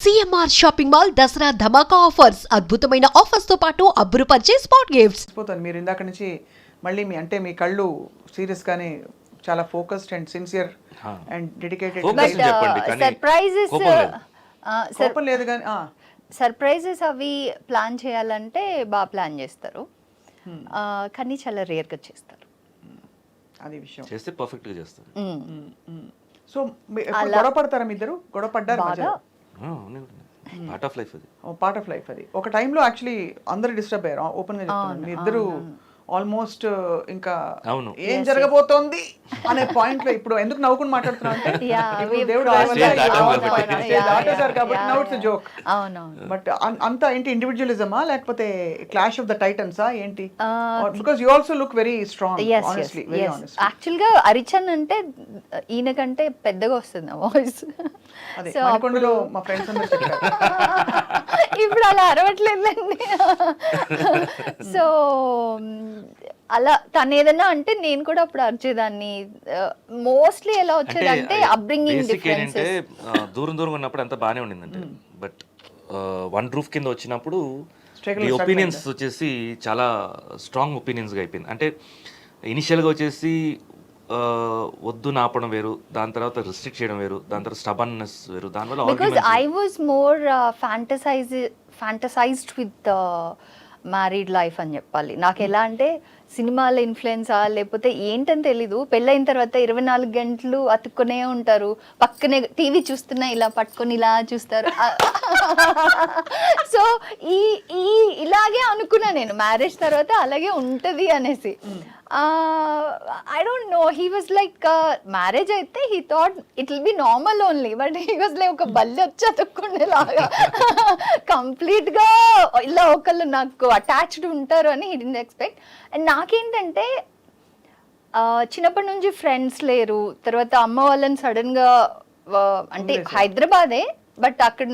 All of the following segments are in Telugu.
సిఎంఆర్ షాపింగ్ మాల్ దసరా ధమాకా ఆఫర్స్ అద్భుతమైన ఆఫర్స్ తో పాటు అబ్బురుపరిచే స్పాట్ గిఫ్ట్స్. పోతాను మీరు ఇందాక నుంచి మళ్ళీ మీ కళ్ళు సీరియస్ గానే చాలా focused and sincere and dedicated. Surprises కోపం లేదు కానీ సర్ప్రైజెస్ అవి ప్లాన్ చేయాలంటే బాగా ప్లాన్ చేస్తారు, కానీ చాలా రేర్గా చేస్తారు. అది విషయం చేస్తే పర్ఫెక్ట్ గా చేస్తారు. సో గొడవ పడతారా మీ ఇద్దరు? గొడవ పడ్డారు పార్ట్ ఆఫ్ లైఫ్ అది. పార్ట్ ఆఫ్ లైఫ్ అది. ఒక టైంలో యాక్చువల్లీ అందరు డిస్టర్బ్ అయ్యారు. ఓపెన్ గా చెప్తున్నాను, మీ ఇద్దరు ఆల్మోస్ట్ ఇంకా ఏం జరగబోతోంది అనే పాయింట్ లో ఇప్పుడు ఎందుకు నవ్వుకుని మాట్లాడుతున్నా అంటే దేవుడు జోక్. బట్ అంత ఏంటి ఇండివిజువలిజమా లేకపోతే క్లాష్ ఆఫ్ ద టైటన్సా ఏంటి? Because you also look very strong honestly, very honest. Actual గా అరిచన్ అంటే ఈయన కంటే పెద్దగా వస్తుంది వాయిస్. అదే మణికొండలో మా ఫ్రెండ్స్ అందరూ చెప్పారు. ఇప్పుడు అలా అరవట్లేదండి. సో అలా తను ఏదన్నా అంటే నేను కూడా అప్పుడు అరిచేదాన్ని. మోస్ట్లీ ఎలా వచ్చేదంటే అప్బ్రింగింగ్ డిఫరెన్సెస్. దూరం దూరం ఉన్నప్పుడు అంతా బాగానే ఉండిందంటే, బట్ వన్ రూఫ్ కింద వచ్చినప్పుడు ఈ ఒపీనియన్స్ వచ్చేసి చాలా స్ట్రాంగ్ ఒపీనియన్స్ గా అయిపోయింది. అంటే ఇనిషియల్ గా వచ్చేసి వద్దు నాపడం వేరు, దాని తర్వాత రిస్ట్రిక్ట్ చేయడం వేరు, దాని తర్వాత స్టబర్నెస్ వేరు, దానివల్ల because I was more fantasized with married life అని చెప్పాలి. నాకు ఎలా అంటే సినిమాల ఇన్ఫ్లుయెన్సా లేకపోతే ఏంటని తెలీదు, పెళ్ళైన తర్వాత 24 గంటలు అతుక్కునే ఉంటారు, పక్కనే టీవీ చూస్తున్నా ఇలా పట్టుకొని ఇలా చూస్తారు. సో ఇలాగే అనుకున్నా నేను, మ్యారేజ్ తర్వాత అలాగే ఉంటది అనేసి. I don't know, he was like marriage అయితే he thought it will be normal only, but he was like ఒక బల్లి వచ్చి అతుక్కునేలాగా కంప్లీట్ గా ఇలా ఒకళ్ళు నాకు అటాచ్డ్ ఉంటారు అని he didn't expect. అండ్ నాకేంటంటే చిన్నప్పటి నుంచి ఫ్రెండ్స్ లేరు, తర్వాత అమ్మ వాళ్ళని సడన్ గా అంటే హైదరాబాదే బట్ అక్కడ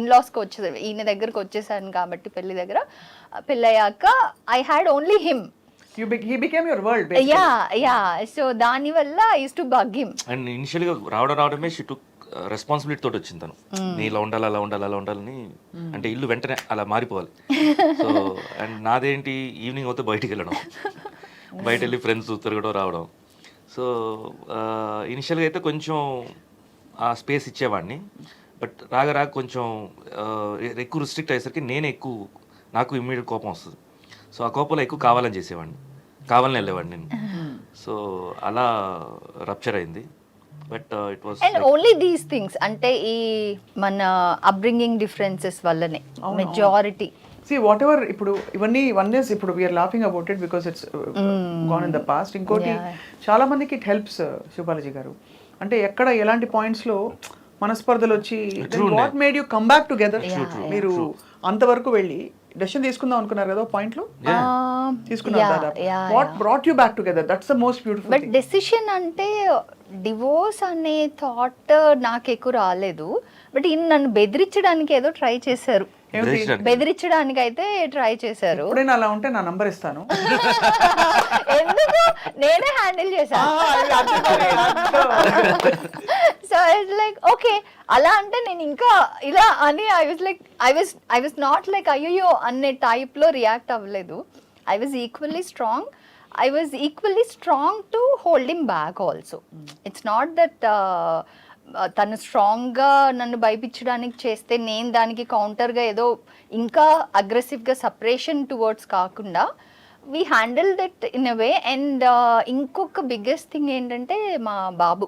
ఇన్లాస్కి వచ్చేది, ఈయన దగ్గరకు వచ్చేసాను కాబట్టి పెళ్లి దగ్గర. పెళ్ళయ్యాక I had only him. He became your world basically. Yeah. So దాని వల్ల I used to bug him. And initial గా రావడమే షీ టుక్ రెస్పాన్సిబిలిటీ తోటి వచ్చింది తను. నీ ఇలా ఉండాలి, అలా ఉండాలి, అలా ఉండాలని, అంటే ఇల్లు వెంటనే అలా మారిపోవాలి. సో అండ్ నాదేంటి ఈవినింగ్ అవుతే బయటికి వెళ్ళడం, బయట వెళ్ళి ఫ్రెండ్స్ తిరగడం రావడం. సో ఇనిషియల్గా అయితే కొంచెం ఆ స్పేస్ ఇచ్చేవాడిని, బట్ రాగా కొంచెం ఎక్కువ రిస్ట్రిక్ట్ అయ్యేసరికి నాకు ఇమ్మీడియట్ కోపం వస్తుంది. సో ఆ కోపంలో ఎక్కువ కావాలని చేసేవాడిని, కావాలని వెళ్ళేవాడిని నేను. సో అలా రప్చర్ అయింది. But it was and only these things, అంటే ఈ మన అప్బ్రింగింగ్ డిఫరెన్సెస్ వల్లనే మెజారిటీ. See whatever ఇప్పుడు ఇవన్నీ వన్నెస్ ఇప్పుడు we are laughing about it because it's gone in the past. ఇంకోటి చాలా మందికి ఇట్ హెల్ప్స్ శివబాలాజీ గారు, అంటే ఎక్కడ ఎలాంటి పాయింట్స్ లో మనస్పర్ధలు వచ్చి what made you come back together. మీరు అంతవరకు వెళ్ళి డెసిషన్ తీసుకుందాం అనుకున్నారు కదా పాయింట్ లో, తీసుకున్నారు. What brought you back together? That's the most beautiful. But decision అంటే డివోర్స్ అనే థాట్ నాకు ఎక్కువ రాలేదు, బట్ ఈయన నన్ను బెదిరించడానికి ఏదో ట్రై చేశారు. బెదిరించడానికి అయితే ట్రై చేశారు. ఎప్పుడైనా అలా ఉంటే నా నంబర్ ఇస్తాను. ఎందుకు, నేనే హ్యాండిల్ చేశాను. సో ఇట్స్ లైక్ ఓకే, అలా అంటే నేను ఇంకా ఇలా అని ఐ వాజ్ నాట్ లైక్ అయ్యో అనే టైప్ లో రియాక్ట్ అవ్వలేదు. I was equally strong to hold him back also. It's not that తను స్ట్రాంగ్గా నన్ను భయపించడానికి చేస్తే నేను దానికి కౌంటర్గా ఏదో ఇంకా అగ్రెసివ్గా సపరేషన్ టువర్డ్స్ కాకుండా we handle that in a way. And ఇంకొక బిగ్గెస్ట్ థింగ్ ఏంటంటే మా బాబు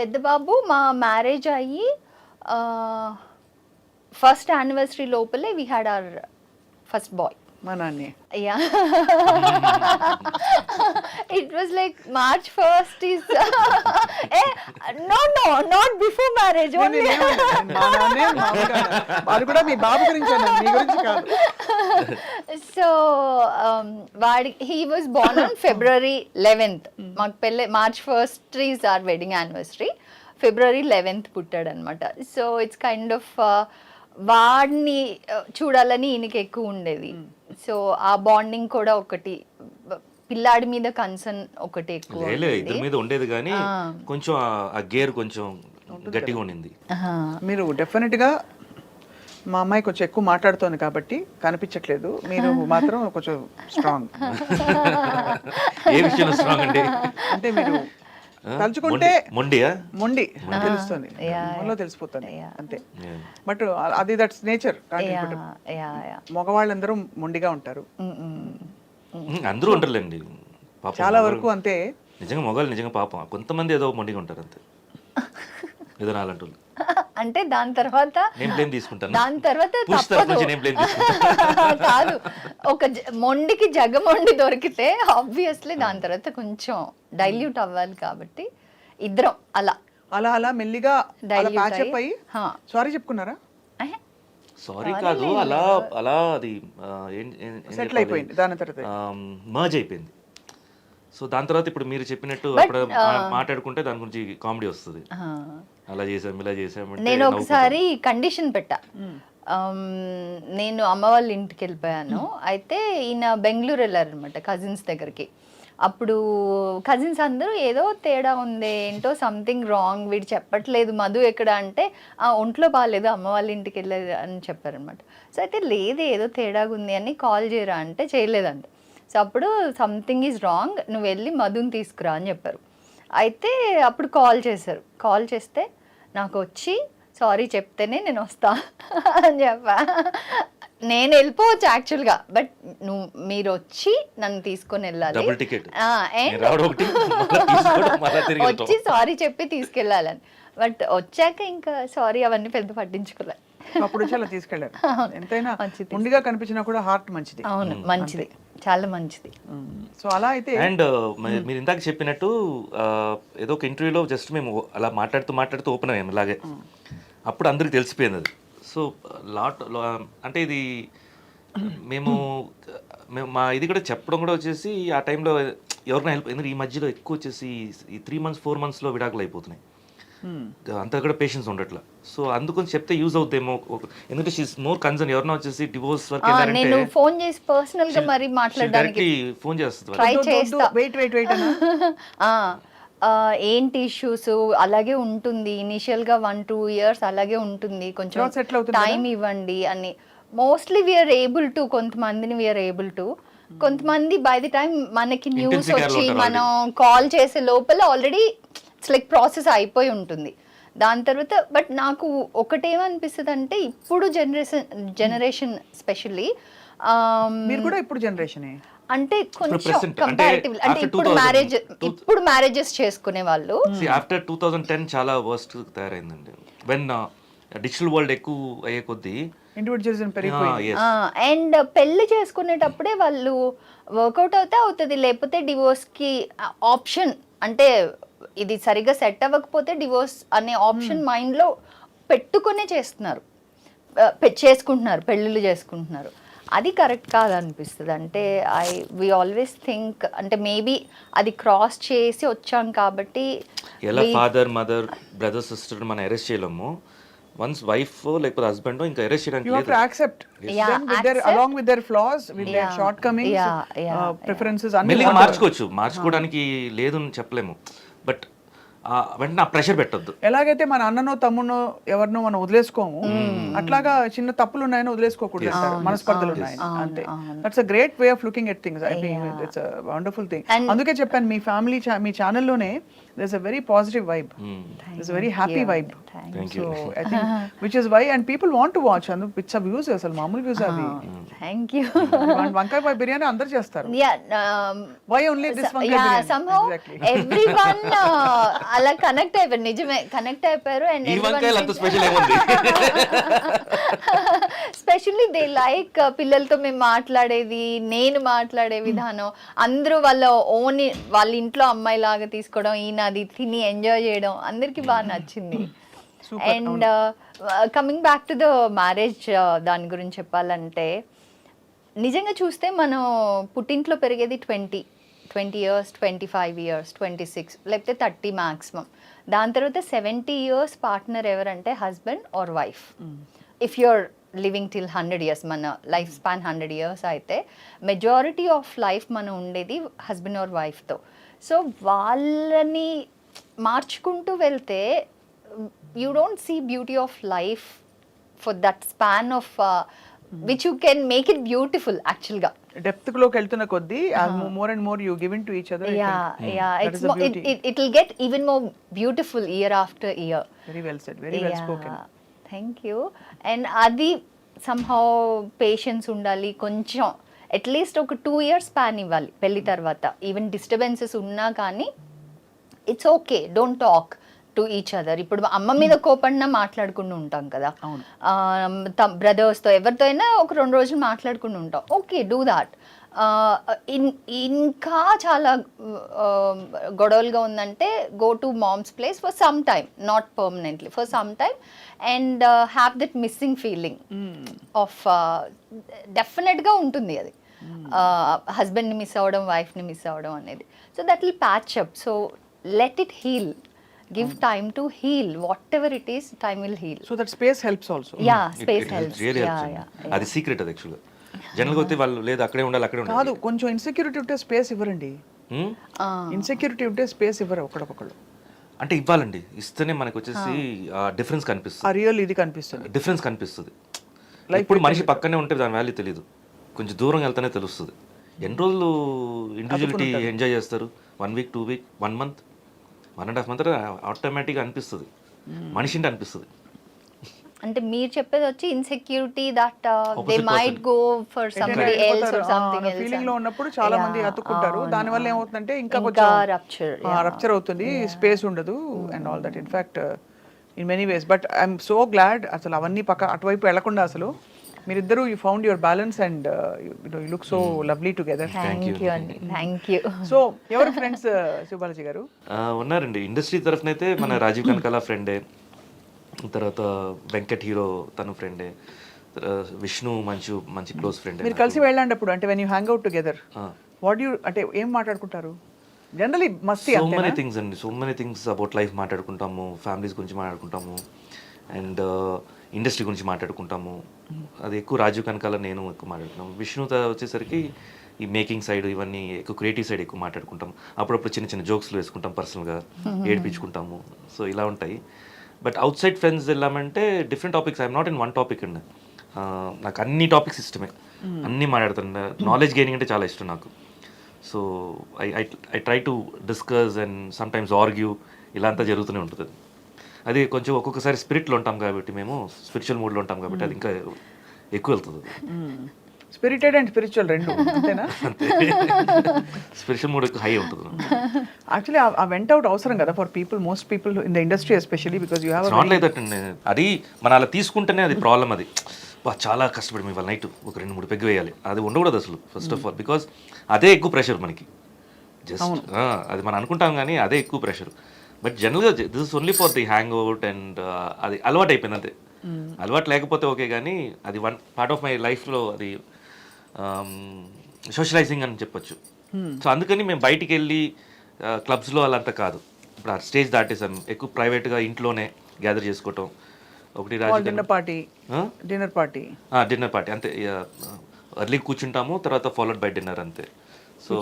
పెద్ద బాబు మా మ్యారేజ్ అయ్యి ఫస్ట్ యానివర్సరీ లోపలే we had our first boy. మా నాన్నే. Yeah. It was like March 1st is no, not before marriage only. మా నాన్నే వాళ్ళు కూడా మీ బాబు గురించి అన్నారు, మీ గురించి కాదు. So he was born on February 11th. మాకు పెళ్ళి March 1st is our wedding anniversary. February 11th పుట్టాడు అనమాట. సో ఇట్స్ కైండ్ ఆఫ్ వాడిని చూడాలని ఈయనకి ఎక్కువ ఉండేది. సో ఆ బాండింగ్ కూడా ఒకటి, పిల్లాడి మీద కన్సర్న్ ఒకటి ఎక్కువ ఇద్దరి మీద ఉండేది, కానీ కొంచెం ఆ గేర్ కొంచెం గట్టిగా ఉండింది. మీరు డెఫినెట్గా మా అమ్మాయి కొంచెం ఎక్కువ మాట్లాడుతోంది కాబట్టి కనిపించట్లేదు, మీరు మాత్రం కొంచెం స్ట్రాంగ్. ఏ విషయంలో స్ట్రాంగ్ అండి? అంటే మీరు తలుచుకుంటే మొండియా? మొండి తెలుస్తుంది, మనలో తెలిసిపోతుంది అంతే. బట్ అది దట్స్ నేచర్. మగవాళ్ళందరూ మొండిగా ఉంటారు, అందరూ ఉంటారులేండి పాపం. చాలా వరకు అంతే. నిజంగా మొగాళ్ళు నిజంగా పాపం కొంతమంది ఏదో మొండిగా ఉంటారు అంతే, ఏదో నాలంటూ. అంటే దాని తర్వాత నేను బ్లేమ్ తీసుకుంటాను, దాని తర్వాత పురుష తరపు నుంచి నేను బ్లేమ్ తీసుకుంటాను. కాదు, ఒక మొండికి జగమొండి దొరికితే ఆబ్వియస్లీ దాని తర్వాత కొంచెం డైల్యూట్ అవ్వాలి. కాబట్టి ఇద్దరం అలా అలా అలా మెల్లిగా Dilute ప్యాచప్ అయ్యి హా. సారీ చెప్పుకున్నారా? సారీ కాదు, అలా అలా అది సెటిల్ అయిపోయింది దాని తర్వాత. మర్జ్ అయిపోయింది. సో దాని తర్వాత ఇప్పుడు మీరు చెప్పినట్టు అప్పుడు మాట్లాడుకుంటే దాని గురించి కామెడీ వస్తుంది. అలా చేసాం ఇలా చేసాం. నేను ఒకసారి కండిషన్ పెట్టా. నేను అమ్మ వాళ్ళ ఇంటికి వెళ్ళిపోయాను. అయితే ఈయన బెంగళూరు వెళ్ళారనమాట కజిన్స్ దగ్గరికి. అప్పుడు కజిన్స్ అందరూ ఏదో తేడా ఉంది, ఏంటో సంథింగ్ రాంగ్, వీడు చెప్పట్లేదు మధు ఎక్కడ అంటే ఒంట్లో బాగాలేదు అమ్మ వాళ్ళ ఇంటికి వెళ్ళేది అని చెప్పారనమాట. సో అయితే లేదు ఏదో తేడాగా ఉంది అని కాల్ చేయరా అంటే చేయలేదంట. సో అప్పుడు సంథింగ్ ఈజ్ రాంగ్, నువ్వు వెళ్ళి మధుని తీసుకురా అని చెప్పారు. అయితే అప్పుడు కాల్ చేశారు. కాల్ చేస్తే నాకు వచ్చి సారీ చెప్తేనే నేను వస్తా అని చెప్పా. నేను వెళ్ళిపోవచ్చు యాక్చువల్గా, బట్ మీరు వచ్చి నన్ను తీసుకొని వెళ్ళాలి, వచ్చి సారీ చెప్పి తీసుకెళ్ళాలని. బట్ వచ్చాక ఇంకా సారీ అవన్నీ పెద్ద పట్టించుకోలే. అప్పుడు వచ్చి అలా తీసుకెళ్ళారు. ఎంతైనా ముందుగా కనిపించినా కూడా హార్ట్ మంచిది. అవును, మంచిది, చాలా మంచిది. సో అలా అయితే. అండ్ మీరు ఇందాక చెప్పినట్టు ఏదో ఒక ఇంటర్వ్యూలో జస్ట్ మేము అలా మాట్లాడుతూ ఓపెన్ అయ్యాము ఇలాగే. అప్పుడు అందరికి తెలిసిపోయింది అది. సో అంటే ఇది మేము మా ఇది కూడా చెప్పడం కూడా వచ్చేసి ఆ టైంలో ఎవరికైనా హెల్ప్. ఎందుకంటే ఈ మధ్యలో ఎక్కువ వచ్చేసి ఈ 3 months 4 monthsలో విడాకులు అయిపోతున్నాయి, అంతా కూడా పేషెన్స్ ఉండట్లా. సో అందుకని చెప్తే యూజ్ అవుతాయేమో, ఎందుకంటే షీఈస్ మోర్ కన్సర్న్. ఎవరైనా వచ్చేసి డివోర్స్ వరకు నేను ఫోన్ చేసి పర్సనల్ గా మరి మాట్లాడడానికి ఫోన్ చేస్తుంది. ట్రై చేస్తా. వెయిట్ ఏంటి ఇష్యూస్ అలాగే ఉంటుంది, ఇనిషియల్ గా 1-2 years అలాగే ఉంటుంది, కొంచెం టైం ఇవ్వండి అని. మోస్ట్లీ వీఆర్ ఏబుల్ టు, కొంతమందిని వీఆర్ ఏబుల్ టు, కొంతమంది బై ది టైం మనకి న్యూస్ వచ్చి మనం కాల్ చేసే లోపల ఆల్రెడీ ఇట్స్ లైక్ ప్రాసెస్ అయిపోయి ఉంటుంది. దాని తర్వాత బట్ నాకు ఒకటేమనిపిస్తుంది అంటే ఇప్పుడు జనరేషన్ స్పెషల్లీ మీరు కూడా ఇప్పుడు జనరేషన్ అంటే కొంచెం కంపారిటివ్లీ అంటే ఇప్పుడు మ్యారేజెస్ చేసుకునే వాళ్ళు ఆఫ్టర్ 2010 చాలా వర్స్ట్ తయారైందండి. వెన్ డిజిటల్ వరల్డ్ ఎక్కువ అయ్యే కొద్దీ ఇండివిజువలిజం పెరిగిపోయింది. అండ్ పెళ్లి చేసుకునేటప్పుడే వాళ్ళు వర్కౌట్ అవుతుంది, లేకపోతే డివోర్స్ కి ఆప్షన్, అంటే ఇది సరిగా సెట్ అవ్వకపోతే డివోర్స్ అనే ఆప్షన్ మైండ్ లో పెట్టుకునే చేసుకుంటున్నారు, పెళ్ళిళ్ళు చేసుకుంటున్నారు. అది కరెక్ట్ కాదనిపిస్తుంది. అంటే వి ఆల్వేస్ థింక్ అంటే మేబీ అది క్రాస్ చేసి వచ్చాం కాబట్టి. ఎలా ఫాదర్ మదర్ బ్రదర్ సిస్టర్ మనం అరెస్ట్ చేయలేము, వన్స్ వైఫ్ లేకపోతే హస్బెండ్ ఇంకా అరెస్ట్ చేయడానికి you have to accept them with their along with their flaws, with their shortcomings, preferences అన్ని మార్చుకోవడానికి లేదు అని చెప్పలేము. బట్ వెంటనే ఆ ప్రెషర్ పెట్టొద్దు. ఎలాగైతే మన అన్ననో తమ్మునో ఎవరినో మనం వదిలేసుకోము, అట్లాగా చిన్న తప్పులు ఉన్నాయని వదిలేసుకోకూడదు అంటారు, మనస్పర్ధలు ఉన్నాయని అంతే. That's a great way of looking at things. I think it's a wonderful thing. అందుకే చెప్పాను మీ ఫ్యామిలీ మీ ఛానల్లోనే there's a very positive vibe, there's a very happy vibe. Thank you. So I think which is why and people want to watch and which are views asalu maamul views avi. Thank you. Vankai boy biryani andaru chestaru. Why only this vankai biryani? Somehow exactly. Everyone ala connect ayyaru, nijame connect ayyaru. And ee vankai anta special emundi, especially they like పిల్లలతో మేము మాట్లాడేది, నేను మాట్లాడే విధానం, అందరూ వాళ్ళ ఇంట్లో అమ్మాయి లాగా తీసుకోవడం, ఈయన అది తిని ఎంజాయ్ చేయడం అందరికి బాగా నచ్చింది. And coming back to the marriage, దాని గురించి చెప్పాలంటే నిజంగా చూస్తే మనం పుట్టింట్లో పెరిగేది 20 years, 25 years, 26 లేకపోతే 30 మ్యాక్సిమం. దాని తర్వాత 70 years పార్ట్నర్ ఎవరంటే husband or wife. If you're living till 100 years, మన లైఫ్ స్పాన్ 100 years అయితే మెజారిటీ ఆఫ్ లైఫ్ మనం ఉండేది హస్బెండ్ ఆర్ వైఫ్తో. సో వాళ్ళని మార్చుకుంటూ వెళ్తే you don't see beauty of life for that span of which you can make it beautiful actually ga. Depth లోకి వెళ్తున్న కొద్దీ more and more you give in to each other. It's it will get even more beautiful year after year. Very well said, very well spoken. Thank you. And అది somehow పేషెన్స్ ఉండాలి కొంచెం, అట్లీస్ట్ ఒక 2 years స్పాన్ ఇవ్వాలి పెళ్లి తర్వాత. ఈవెన్ డిస్టర్బెన్సెస్ ఉన్నా కానీ it's okay, don't talk to each other. ఇప్పుడు అమ్మ మీద కోపడినా మాట్లాడుకుంటూ ఉంటాం కదా, బ్రదర్స్తో ఎవరితో అయినా ఒక 2 రోజులు మాట్లాడుకుంటూ ఉంటాం. Okay, do that. ఇంకా చాలా గొడవలుగా ఉందంటే go to mom's place for some time, not permanently, for some time, and have that missing feeling of డెఫినెట్గా ఉంటుంది అది, హస్బెండ్ని మిస్ అవ్వడం, వైఫ్ని మిస్ అవ్వడం అనేది. So that will patch up. So let it heal, give time to heal, whatever it is, time will heal. So that space helps also. Yeah, space helps. Really Yeah, helps. yeah. అది సీక్రెట్ అది యాక్చువల్గా. జనరల్గా అయితే వాళ్ళు లేదు అక్కడే ఉండాలి అక్కడే కాదు, ఉండాలి. కొంచెం ఇన్సెక్యూరిటీ ఉంటే స్పేస్ ఇవ్వరండి. ఇన్సెక్యూరిటీ ఉంటే స్పేస్ ఇవ్వరు ఒకళ్ళకొకళ్ళు. అంటే ఇవ్వాలండి, ఇస్తేనే మనకు వచ్చేసి డిఫరెన్స్ ఆ కనిపిస్తుంది, రియల్ ఇది కనిపిస్తుంది. డిఫరెన్స్ కనిపిస్తుంది. ఇప్పుడు మనిషి పక్కనే ఉంటే దాని వాల్యూ తెలియదు, కొంచెం దూరం వెళ్తేనే తెలుస్తుంది. ఎన్ని రోజులు ఇండివిజువలిటీ ఎంజాయ్ చేస్తారు? 1 week, 2 weeks, 1 month, 1.5 month ఆటోమేటిక్గా అనిపిస్తుంది, మనిషింటి అనిపిస్తుంది. అంటే మీరు చెప్పేది వచ్చి insecurity that they Opposite might person. Go for somebody else or something else feeling లో ఉన్నప్పుడు చాలా మంది అతుక్కుంటారు. దాని వల్ల ఏమవుతుందంటే ఇంకా ఇంకా కొంచెం రప్చర్ అవుతుంది, స్పేస్ ఉండదు and all that. In fact in many ways. But I'm so glad అసలు అవన్నీ అటువైపు వెళ్లకుండా అసలు మీరిద్దరూ you found your balance and you look so lovely together. Thank you అండి, థ్యాంక్ యూ. సో ఎవరు ఫ్రెండ్స్ శివబాలాజీ గారు? ఉన్నారండి, ఇండస్ట్రీ తరఫునైతే మన రాజీవ్ కనకాల ఫ్రెండే, తర్వాత వెంకట్ హీరో తను ఫ్రెండే, విష్ణు మంచి క్లోజ్ ఫ్రెండ్. మీరు కలిసి వెళ్ళండి అప్పుడు, అంటే when you hang out together what you, అంటే ఏం మాట్లాడుకుంటారు జనరలీ? మస్తీ సో మెనీ థింగ్స్ అండి, so many things about life మాట్లాడుకుంటాము, ఫ్యామిలీస్ గురించి మాట్లాడుకుంటాము, అండ్ ఇండస్ట్రీ గురించి మాట్లాడుకుంటాము. అది ఎక్కువ రాజీవ్ కనకాల నేను ఎక్కువ మాట్లాడుకుంటాము. విష్ణు వచ్చేసరికి ఈ మేకింగ్ సైడ్ ఇవన్నీ ఎక్కువ క్రియేటివ్ సైడ్ ఎక్కువ మాట్లాడుకుంటాం. అప్పుడప్పుడు చిన్న చిన్న జోక్స్లు వేసుకుంటాం, పర్సనల్గా ఏడిపించుకుంటాము. సో ఇలా ఉంటాయి. బట్ అవుట్ సైడ్ ఫ్రెండ్స్ వెళ్ళామంటే different topics. I'm not in one topic అండి, నాకు అన్ని టాపిక్స్ ఇష్టమే, అన్నీ మాట్లాడుతాను. నాలెడ్జ్ గెయినింగ్ అంటే చాలా ఇష్టం నాకు. So I try to discuss and some times argue, ఇలా అంతా జరుగుతూనే ఉంటుంది. అది కొంచెం ఒక్కొక్కసారి స్పిరిట్లో ఉంటాం కాబట్టి, మేము స్పిరిచువల్ మూడ్లో ఉంటాం కాబట్టి అది ఇంకా ఎక్కువ వెళ్తుంది. స్పిరిటెడ్ అండ్ స్పిరిచువల్ రెండు అంతేనా? అంతే, స్పిరిచువల్ మూడ్ ఎక్కువ హై ఉంటుంది. యాక్చువల్లీ ఆ వెంట్ అవుట్ అవసరం కదా for people, most people in the industry especially, because you have not like that అండి. అది మన అలా తీసుకుంటేనే అది ప్రాబ్లం. అది చాలా కష్టపడి ఇవాళ నైట్ ఒక 2-3 పెగ్గు వేయాలి, అది ఉండకూడదు అసలు ఫస్ట్ ఆఫ్ ఆల్. బికాజ్ అదే ఎక్కువ ప్రెషర్ మనకి. జస్ట్ అది మనం అనుకుంటాం కానీ అదే ఎక్కువ ప్రెషర్. బట్ జనరల్గా this is only for the hang out and అది అలవాటు అయిపోయింది అంతే. అలవాటు లేకపోతే ఓకే, కానీ అది వన్ పార్ట్ ఆఫ్ మై లైఫ్లో అది సోషలైజింగ్ అని చెప్పొచ్చు. సో అందుకని మేము బయటికి వెళ్ళి క్లబ్స్లో అలాంతా కాదు. ఇప్పుడు ఆ స్టేజ్ దాటేసాం, ఎక్కువ ప్రైవేట్గా ఇంట్లోనే గ్యాదర్ చేసుకోవటం. ఒకటి డిన్నర్ పార్టీ అంతే, ఎర్లీ కూర్చుంటాము, తర్వాత ఫాలోడ్ బై డిన్నర్ అంతే. So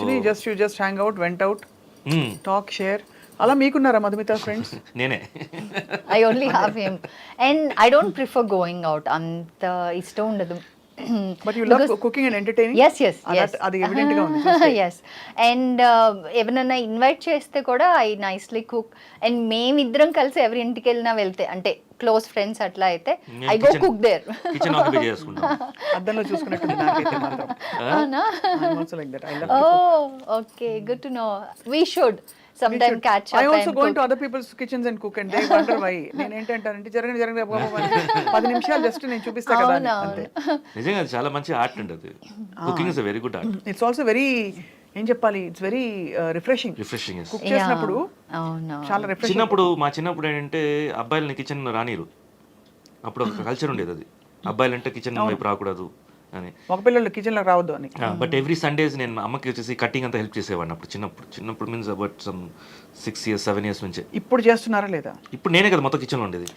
just hang out, went out, talk, share. అలా మీకున్నారా మధుమిత ఫ్రెండ్స్? నేనే, I only have him and I don't prefer going out, అంత ఇష్టం ఉండదు. But you love cooking and entertaining. yes అది ఎవిడెంట్ గా ఉంది. yes and ఎవరైనా ఇన్వైట్ చేస్తే కూడా ఐ నైస్లీ కుక్ అండ్ మేమిద్దరం కలిసి ఎవరి ఇంటికి వెళ్ళినా వెళ్తే, అంటే క్లోజ్ ఫ్రెండ్స్ అట్లా అయితే I go cook there. Kitchen occupy చేసుకుంటాం, అద్దంలో చూసుకున్నట్టు నాకైతే మాత్రం. అవునా? I'm also like that. I love oh okay, good to know. We should sometime catch up. I also and go cook. into other people's kitchens and cook and they wonder why. నేను ఏంటంటానంటే జరగని 10 నిమిషాలు జస్ట్ నేను చూపిస్తా కదా అని, అంతే. నిజంగా అది చాలా మంచి ఆర్ట్ అండి అది. Cooking is a very good art. It's also very, ఏం చెప్పాలి, ఇట్స్ వెరీ రిఫ్రెషింగ్. కుక్ చేసినప్పుడు చాలా రిఫ్రెషింగ్. చిన్నప్పుడు ఏంటంటే అబ్బాయిలని కిచెన్ రానిరు, అప్పుడు ఒక కల్చర్ ఉండేది అది, అబ్బాయిలంటే కిచెన్ వైపు రాకూడదు అని, ఒక పిల్లలు కిచెన్ లోకి రావద్దు అని. బట్ ఎవ్రీ సండేస్ నేను అమ్మకి వచ్చేసి కటింగ్ అంతా హెల్ప్ చేసేవాడిని అప్పుడు. చిన్నప్పుడు means about some 6 years 7 years నుంచే. ఇప్పుడు చేస్తున్నారా లేదా? ఇప్పుడు నేనే కదా మొత్తం కిచెన్లో ఉండేది.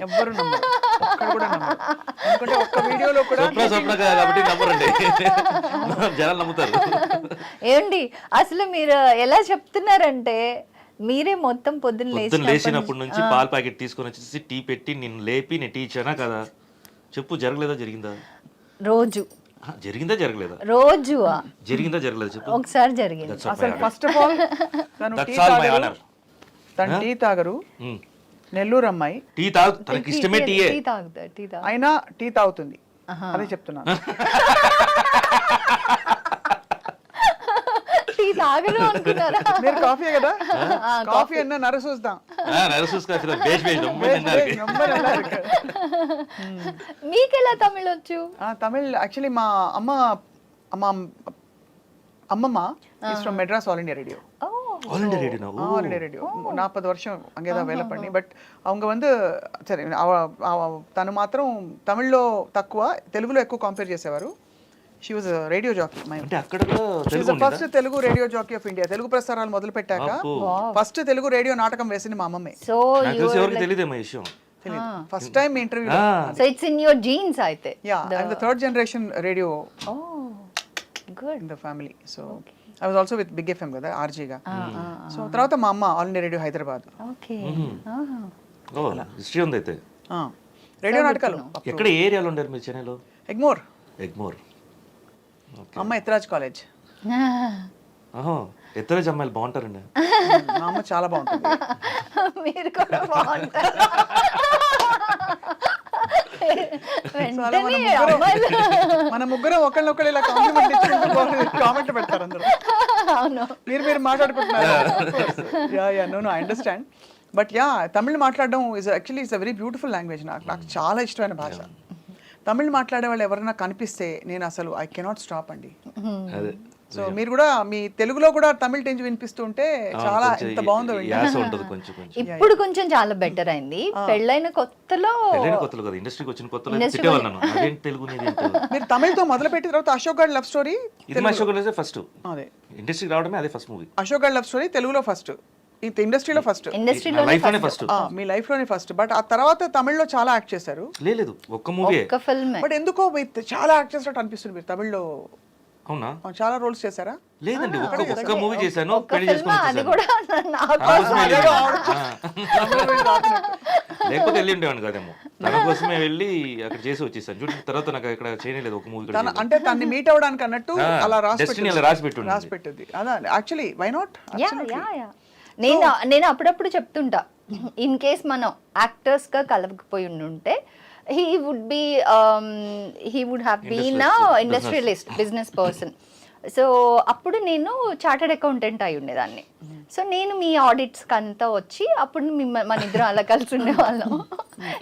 ఎవ్వరు నమ్మరు, ఒక్కడు కూడా నమ్మరు. ఎందుకంటే ఒక్క వీడియోలో కూడా కాబట్టి నమ్మరండి, జనాలు నమ్ముతారు. ఏమండి అసలు మీరు ఎలా చెప్తున్నారంటే మీరే మొత్తం పొద్దున్న పొద్దున్న లేచి లేచినప్పటి నుంచి పాల ప్యాకెట్ తీసుకొని వచ్చేసి టీ పెట్టి నేను లేపి నేను టీ ఇచ్చానా కదా చెప్పు, జరగలేదా జరిగిందా? రోజు జరిగిందా జరగలేదా? రోజు జరిగిందా జరగలేదా చెప్పు. ఒకసారి జరిగింది. That's all my అసలు honor. ఫస్ట్ ఆఫ్ ఆల్ తను టీ That's all my తాగరు, honor. తను టీ తాగరు, Hmm. నెల్లూరు అమ్మాయి టీ తాగు, తనకి ఇష్టమే టీయే. టీ తాగుతారు, టీ తాగు. అయినా టీ తాగుతుంది. అదే చెప్తున్నాను. టీ తాగరు అనుకున్నారా? మీరు కాఫీ కదా, కాఫీ అన్న నరసూస్తాం. మీకెలా తమిళ్ వచ్చు? తమిళ్ యాక్చువల్లీ మా అమ్మమ్మ is from Madras all India radio. All India radio 40 வருஷம் அங்கே தான் வேலை பண்ணி. బట్ அவங்க வந்து సరే తను మాత్రం తమిళ్లో తక్కువ, తెలుగులో ఎక్కువ కంపేర్ చేసేవారు. She was radio jockey. అంటే అక్కడ కూడా first Telugu radio jockey of India. Telugu ప్రసారాలు మొదలు పెట్టాక ఫస్ట్ తెలుగు రేడియో నాటకం వేసింది మా అమ్మమ్మే. సో ఎవరికి తెలియదేమో ఈ విషయం. First time interview. So it's in your genes అయితే. Yeah, I'm the third generation radio good in the family. So I was also with Big FM కదా, ఆర్జీగా. సో తర్వాత మా అమ్మ All India Radio Hyderabad. Okay. ఓ హిస్టరీ ఉంది అయితే. రేడియో నాటకాలు. ఎక్కడ ఏ ఏరియాలో ఉండారు మీరు చెన్నైలో? ఎగ్మోర్. ఎగ్మోర్. అమ్మ ఎత్రాజ్ కాలేజ్. ఎత్తరాజ్ అమ్మాయిలు బాగుంటారండి. మా అమ్మ చాలా బాగుంటుంది. మీరు కూడా బాగుంటారు. మన ముగ్గురం ఒకళ్ళొకళ్ళు ఇలా కాంప్లిమెంట్ ఇచ్చుకుంటూ కామెంట్ పెడతారు అందరూ. అవును, మీరు మాట్లాడుకుంటున్నారు. Yeah no I understand. But yeah, Tamil మాట్లాడడం actually it's a very beautiful language. నాకు చాలా ఇష్టమైన భాష. తమిళ్ మాట్లాడే వాళ్ళు ఎవరైనా కనిపిస్తే నేను అసలు ఐ కెనాట్ స్టాప్ అండి. అదే. సో మీరు కూడా మీ తెలుగులో కూడా తమిళ్ టెంజ్ వినిపిస్తుంటే చాలా ఎంత బాగుందో. యాస ఉంటుంది కొంచెం కొంచెం. ఇప్పుడు కొంచెం చాలా బెటర్ అయింది. పెళ్ళైన కొత్తలో కదా ఇండస్ట్రీకి వచ్చిన కొత్తలో తిట్టేవాళ్ళు నన్ను. అదేంటి తెలుగు నీది అంటే. మీరు తమిళ్తో మొదలు పెట్టిన తర్వాత అశోక్ గారి లవ్ స్టోరీ. ఇది మా అశోక్ గారి ఫస్ట్. అదే ఇండస్ట్రీకి రావడమే అదే ఫస్ట్ మూవీ. అశోక్ గారి లవ్ స్టోరీ తెలుగులో ఫస్ట్, ఇండస్ట్రీలో ఫస్ట్, ఇండస్ట్రీలో లైఫ్ లోనే ఫస్ట్. మీ లైఫ్ లోనే ఫస్ట్. బట్ ఆ తర్వాత తమిళ్లో చాలా యాక్ట్ చేశారు. లేదు ఒక్క మూవీ. ఒక ఫిల్మ్. బట్ ఎందుకో చాలా యాక్ట్ చేసినట్టు అనిపిస్తుంది మీరు తమిళ్లో. అవునా? చాలా రోల్స్ చేశారా? లేదండి, ఒక్క మూవీ చేశాను, పెళ్లి అది చేసుకుని కూడా లేకపోతే వెళ్ళి ఉండేవాడిని కదేమో. తన కోసమే వెళ్ళి అక్కడ చేసి వచ్చేసాను. చూడండి తర్వాత నాకు ఇక్కడ చేయలేదు ఒక మూవీ. అంటే తన్ని మీట్ అవ్వడానికి అన్నట్టు అలా రాసి పెట్టుంది. అదా యాక్చువల్లీ వై నాట్. నేను అప్పుడప్పుడు చెప్తుంటా, ఇన్ కేస్ మనం యాక్టర్స్ గా కలవకపోయి ఉంటే he would have been a industrialist, business person. So అప్పుడు నేను చార్టెడ్ అకౌంటెంట్ అయి ఉండేదాన్ని. సో నేను మీ ఆడిట్స్ కంతా వచ్చి అప్పుడు మన ఇద్దరం అలా కలిసి ఉండేవాళ్ళం.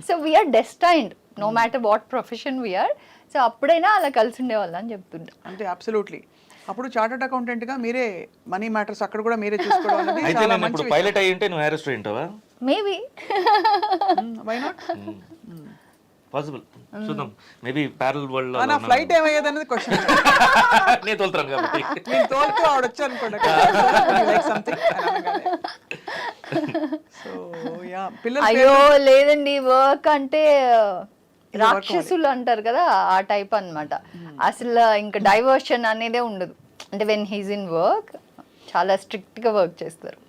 So we're destined no matter what profession we're. So అప్పుడైనా అలా కలిసి ఉండేవాళ్ళం అని చెప్తుంటా. అంటే అబ్సల్యూట్లీ. అప్పుడు చార్టెడ్ అకౌంటెంట్ గా మీరే మనీ మ్యాటర్స్ అక్కడ కూడా మీరే చూసుకోవడం అనేది అయితే నేను ఇప్పుడు పైలట్ అయ్యి ఉంటే నువ్వు ఎయిర్ హోస్టెస్ ఉంటావా? మేబీ. Why not? పాసిబుల్. చూద్దాం. మేబీ ప్యారల్ వరల్డ్ లో నా ఫ్లైట్ ఏమయ్యేది అనేది క్వశ్చన్. నేను తోలుతాను కాబట్టి. నేను తోలుతూ ఆవిడ వచ్చారు అనుకోండి. సో యా, పిల్లలు అయ్యో లేదండి, వర్క్ అంటే రాక్షసులు అంటారు కదా, ఆ టైప్ అన్నమాట. అసలు ఇంకా డైవర్షన్ అనేదే ఉండదు. అంటే వెన్ హీస్ ఇన్ వర్క్ చాలా స్ట్రిక్ట్ గా వర్క్ చేస్తారు.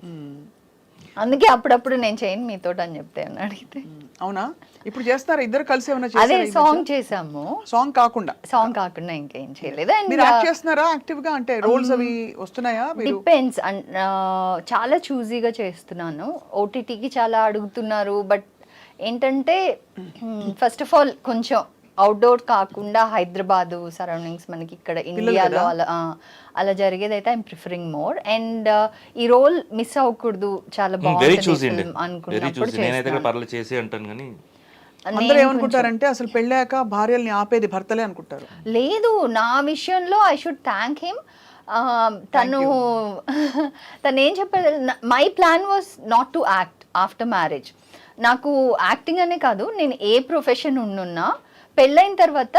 అందుకే అప్పుడప్పుడు నేను చేయను మీతో అని చెప్తే అని అడిగితే. అవునా? ఇప్పుడు చేస్తారా ఇద్దరు కలిసి ఏమైనా అదే చేస్తారా? సాంగ్ చేసాము. సాంగ్ కాకుండా ఇంకేం చేయలేదు. మీరు యాక్ట్ చేస్తున్నారా యాక్టివ్ గా? అంటే రోల్స్ అవి వస్తున్నాయా? డిపెండ్స్. చాలా చూజీగా చేస్తున్నాను. ఓటీటీకి చాలా అడుగుతున్నారు. బట్ ఏంటంటే ఫస్ట్ ఆఫ్ ఆల్ కొంచెం అవుట్డోర్ కాకుండా హైదరాబాద్ సరౌండింగ్స్ మనకి ఇక్కడ ఇండియాలో అలా జరిగేది అయితే ఐఎమ్ ప్రిఫరింగ్ మోర్. అండ్ ఈ రోల్ మిస్ అవ్వకూడదు, చాలా బాగుంటుంది అనుకున్నప్పుడు చేసి అంటాను. కానీ అందరూ ఏమనుకుంటారంటే అసలు పెళ్ళాక భార్యల్ని ఆపేది భర్తలే అనుకుంటారు. లేదు, నా విషయంలో ఐ షుడ్ థ్యాంక్ హిమ్. తను ఏం చెప్పారు, my plan was not to act after marriage. నాకు యాక్టింగ్ అనే కాదు, నేను ఏ ప్రొఫెషన్ ఉండున్నా పెళ్ళైన తర్వాత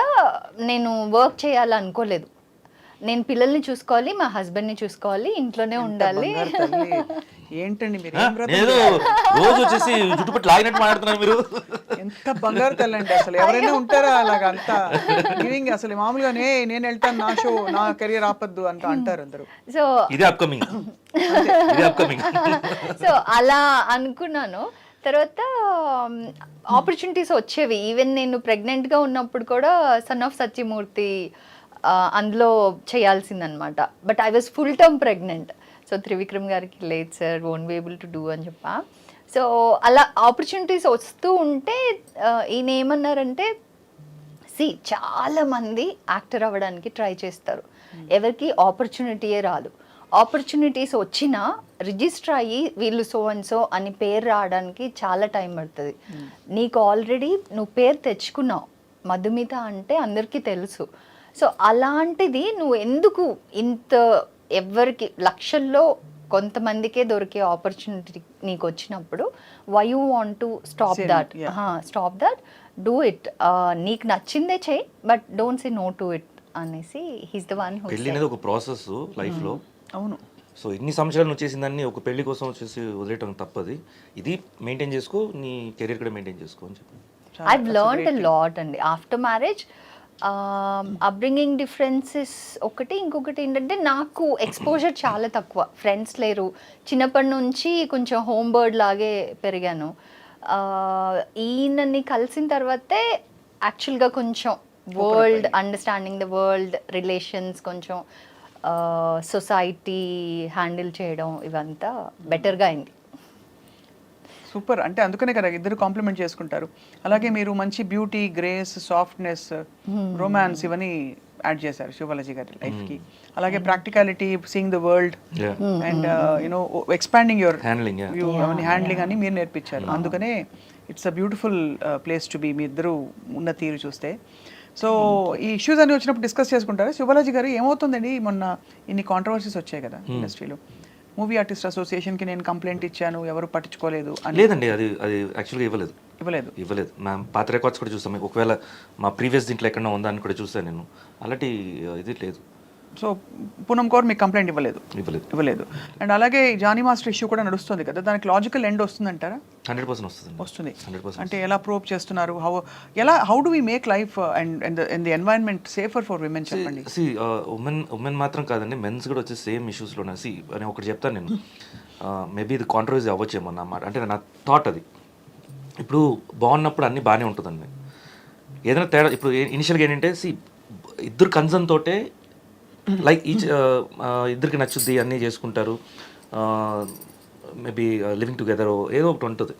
నేను వర్క్ చేయాలనుకోలేదు. నేను పిల్లల్ని చూసుకోవాలి, మా హస్బెండ్ని చూసుకోవాలి, ఇంట్లోనే ఉండాలి. ఏంటండి మీరు ఏం వ్రతం నేను రోజు వచ్చేసి చుట్టుపక్కల లాగినట్టు మాట్లాడుతున్నారు మీరు. ఎంత బంగారు తల్లండి అసలు. ఎవరైనా ఉంటారా అలాగ అంతా గివింగ్? అసలు మామూలుగా నేను వెళ్తాను, నా షో, నా కెరియర్ ఆపద్దు అంట అంటారు అందరూ. సో ఇదే అప్కమింగ్, ఇదే అప్కమింగ్. సో అలా అనుకున్నాను. తర్వాత ఆపర్చునిటీస్ వచ్చేవి. ఈవెన్ నేను ప్రెగ్నెంట్గా ఉన్నప్పుడు కూడా సన్ ఆఫ్ సత్యమూర్తి అందులో చేయాల్సిందనమాట. But I was full term pregnant. So Trivikram గారికి లేదు sir, won't be able to do అని చెప్పా. సో అలా ఆపర్చునిటీస్ వస్తూ ఉంటే ఈయన ఏమన్నారంటే, చాలామంది యాక్టర్ అవ్వడానికి ట్రై చేస్తారు, ఎవరికి ఆపర్చునిటీయే రాదు. ఆపర్చునిటీస్ వచ్చినా రిజిస్టర్ అయ్యి వీళ్ళు సో అండ్ సో అని పేరు రావడానికి చాలా టైం పడుతుంది. నీకు ఆల్రెడీ నువ్వు పేరు తెచ్చుకున్నావు, మధుమిత అంటే అందరికీ తెలుసు. సో అలాంటిది నువ్వు ఎందుకు ఇంత ఎవరికి లక్షల్లో కొంతమందికే దొరికే ఆపర్చునిటీ నీకు వచ్చినప్పుడు why you want to stop that, do it. నీకు నచ్చిందే చేయి, but don't say no to it అనేసి హీస్ ద వన్ హూ పెళ్లి అనేది ఒక ప్రాసెస్ లైఫ్లో. అవును. సో ఇన్ని సంవత్సరాలు నువ్వు చేసిన దాన్ని ఒక పెళ్లి కోసం వచ్చేసి వదిలేయటం తప్పది. ఇది మెయింటైన్ చేసుకో, నీ కెరీర్ కూడా మెయింటైన్ చేసుకో అని చెప్పి. I've learned a lot అండి ఆఫ్టర్ మ్యారేజ్. అప్బ్రింగింగ్ డిఫరెన్సెస్ ఒకటి, ఇంకొకటి ఏంటంటే నాకు ఎక్స్పోజర్ చాలా తక్కువ, ఫ్రెండ్స్ లేరు. చిన్నప్పటి నుంచి కొంచెం హోమ్ బర్డ్ లాగే పెరిగాను. ఈయనని కలిసిన తర్వాతే యాక్చువల్గా కొంచెం world understanding the world, relations, కొంచెం సొసైటీ హ్యాండిల్ చేయడం ఇవంతా బెటర్గా అయింది. సూపర్. అంటే అందుకనే కదా ఇద్దరు కాంప్లిమెంట్ చేసుకుంటారు. అలాగే మీరు మంచి బ్యూటీ, గ్రేస్, సాఫ్ట్నెస్, రొమాన్స్ ఇవన్నీ యాడ్ చేశారు శివబాలాజీ గారి లైఫ్కి. అలాగే practicality, seeing the world and you know expanding your handling అని మీరు నేర్పించారు. అందుకనే it's a beautiful place to be. మీ ఇద్దరు ఉన్న తీరు చూస్తే. సో ఈ ఇష్యూస్ అన్ని వచ్చినప్పుడు డిస్కస్ చేసుకుంటారు. శివబాలాజీ గారు ఏమవుతుందండి, మొన్న ఇన్ని కాంట్రవర్సీస్ వచ్చాయి కదా ఇండస్ట్రీలో. మూవీ ఆర్టిస్ట్ అసోసియేషన్కి నేను కంప్లైంట్ ఇచ్చాను, ఎవరు పట్టించుకోలేదు అని. లేదండి, అది యాక్చువల్గా ఇవ్వలేదు. మా పాత రికార్డ్స్ కూడా చూస్తాం. ఒకవేళ మా ప్రీవియస్ దీంట్లో ఎక్కడో ఉందా అని కూడా చూస్తాను నేను. అలాంటి ఇది లేదు. సో పూనం కౌర్ మీకు కంప్లైంట్ ఇవ్వలేదు. అండ్ అలాగే జానీ మాస్టర్ ఇష్యూ కూడా నడుస్తుంది కదా, దానికి లాజికల్ ఎండ్ వస్తుందంటారా? 100% వస్తుంది. 100%. అంటే ఎలా ప్రూవ్ చేస్తున్నారు? How do we make life and the environment safer for women చెప్పండి. ఉమెన్ మాత్రం కాదండి, మెన్స్ కూడా వచ్చి సేమ్ ఇష్యూస్లో అని ఒకటి చెప్తాను నేను. మేబీ ఇది కాంట్రవర్సీ అవ్వచ్చేమో అన్నమాట. అంటే నా థాట్ అది. ఇప్పుడు బాగున్నప్పుడు అన్నీ బాగానే ఉంటుందండి. ఏదైనా తేడా ఇప్పుడు ఇనిషియల్గా ఏంటంటే ఇద్దరు కన్సర్న్ తోటే లైక్ ఇద్దరికి నచ్చుద్ది, అన్నీ చేసుకుంటారు, మేబీ లివింగ్ టుగెదర్ ఏదో ఒకటి ఉంటుంది.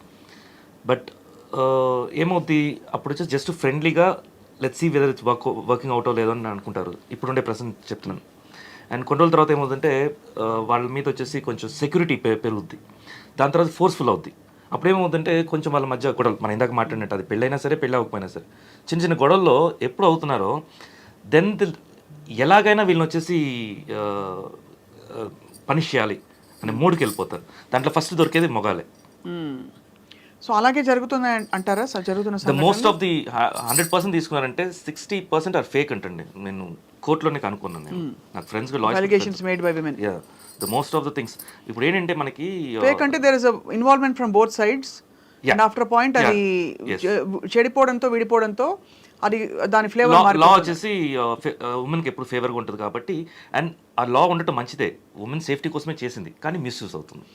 బట్ ఏమవుద్ది అప్పుడు వచ్చేసి జస్ట్ ఫ్రెండ్లీగా let's see whether it's working out లేదో అని అనుకుంటారు. ఇప్పుడుండే ప్రజెంట్ చెప్తున్నాను. అండ్ కొన్ని రోజుల తర్వాత ఏమవుతుందంటే వాళ్ళ మీద వచ్చేసి కొంచెం సెక్యూరిటీ పెరుగుద్ది, దాని తర్వాత ఫోర్స్ఫుల్ అవుద్ది. అప్పుడు ఏమవుతుందంటే కొంచెం వాళ్ళ మధ్య గొడవలు, మనం ఇందాక మాట్లాడినట్టు అది పెళ్ళైనా సరే పెళ్ళి అవ్వకపోయినా సరే చిన్న చిన్న గొడవల్లో ఎప్పుడు అవుతున్నారో దెన్ ఎలాగైనా వీళ్ళని వచ్చేసి పనిష్ చేయాలి అనే మూడుకి వెళ్ళిపోతారు. దాంట్లో ఫస్ట్ దొరికేది మొగాలే. సో అలాగే జరుగుతుంది అంటారా? జరుగుతున్న మోస్ట్ ఆఫ్ ది 100% తీసుకున్నారంటే 60% ఆర్ ఫేక్ అంటండి. నేను కోర్టులోనే కనుక్కున్నాను. నేను నాకు friends allegations made by women. Yeah, the most of the things. ఇప్పుడు ఏంటంటే మనకి ఫేక్ అంటే there is a involvement from both sides. And after a point అది చెడిపోవడంతో విడిపోవడంతో అది దాని ఫ్లేవర్ లా వచ్చేసి ఉమెన్కి ఎప్పుడు ఫేవర్గా ఉంటుంది కాబట్టి. అండ్ ఆ లా ఉండటం మంచిదే, ఉమెన్ సేఫ్టీ కోసమే చేసింది, కానీ మిస్యూజ్ అవుతుంది.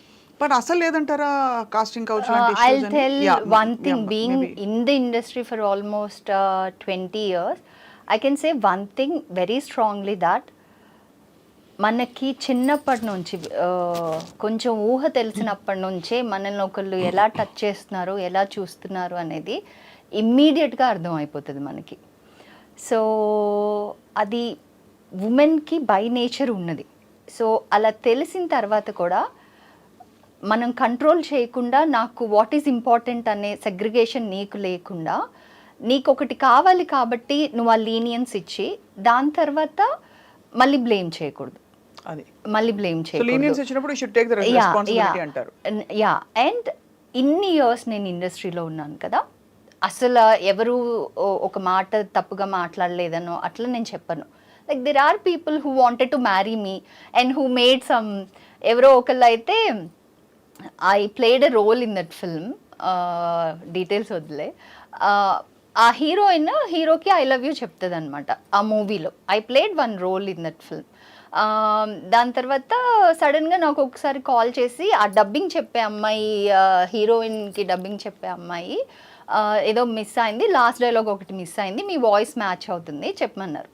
బట్ అసలు లేదంటారా casting couch? I'll tell one thing, being in the industry for almost 20 years, I can say one thing very strongly, that మనకి చిన్నప్పటి నుంచి కొంచెం ఊహ తెలిసినప్పటి నుంచే మనల్ని ఒకళ్ళు ఎలా టచ్ చేస్తున్నారు, ఎలా చూస్తున్నారు అనేది ఇమ్మీడియట్గా అర్థమైపోతుంది మనకి. సో అది ఉమెన్కి బై నేచర్ ఉన్నది. సో అలా తెలిసిన తర్వాత కూడా మనం కంట్రోల్ చేయకుండా, నాకు వాట్ ఈజ్ ఇంపార్టెంట్ అనే సెగ్రిగేషన్ నీకు లేకుండా, నీకు ఒకటి కావాలి కాబట్టి నువ్వు ఆ లీనియన్స్ ఇచ్చి దాని తర్వాత మళ్ళీ బ్లేమ్ చేయకూడదు. అండ్ ఇన్ని ఇయర్స్ నేను ఇండస్ట్రీలో ఉన్నాను కదా, అసలు ఎవరు ఒక మాట తప్పుగా మాట్లాడలేదనో అట్లా నేను చెప్పను. Like there are people who wanted to marry me and who made some, ఎవరో ఒకళ్ళు అయితే I played a role in that film, details వదిలే. ఆ హీరోకి ఐ లవ్ యూ చెప్తుంది అనమాట ఆ మూవీలో. I played one role in that film. దాని తర్వాత సడన్గా నాకు ఒకసారి కాల్ చేసి ఆ డబ్బింగ్ చెప్పే అమ్మాయి, హీరోయిన్కి డబ్బింగ్ చెప్పే అమ్మాయి ఏదో మిస్ అయింది, లాస్ట్ డైలాగ్ ఒకటి మిస్ అయింది, మీ వాయిస్ మ్యాచ్ అవుతుంది చెప్పమన్నారు.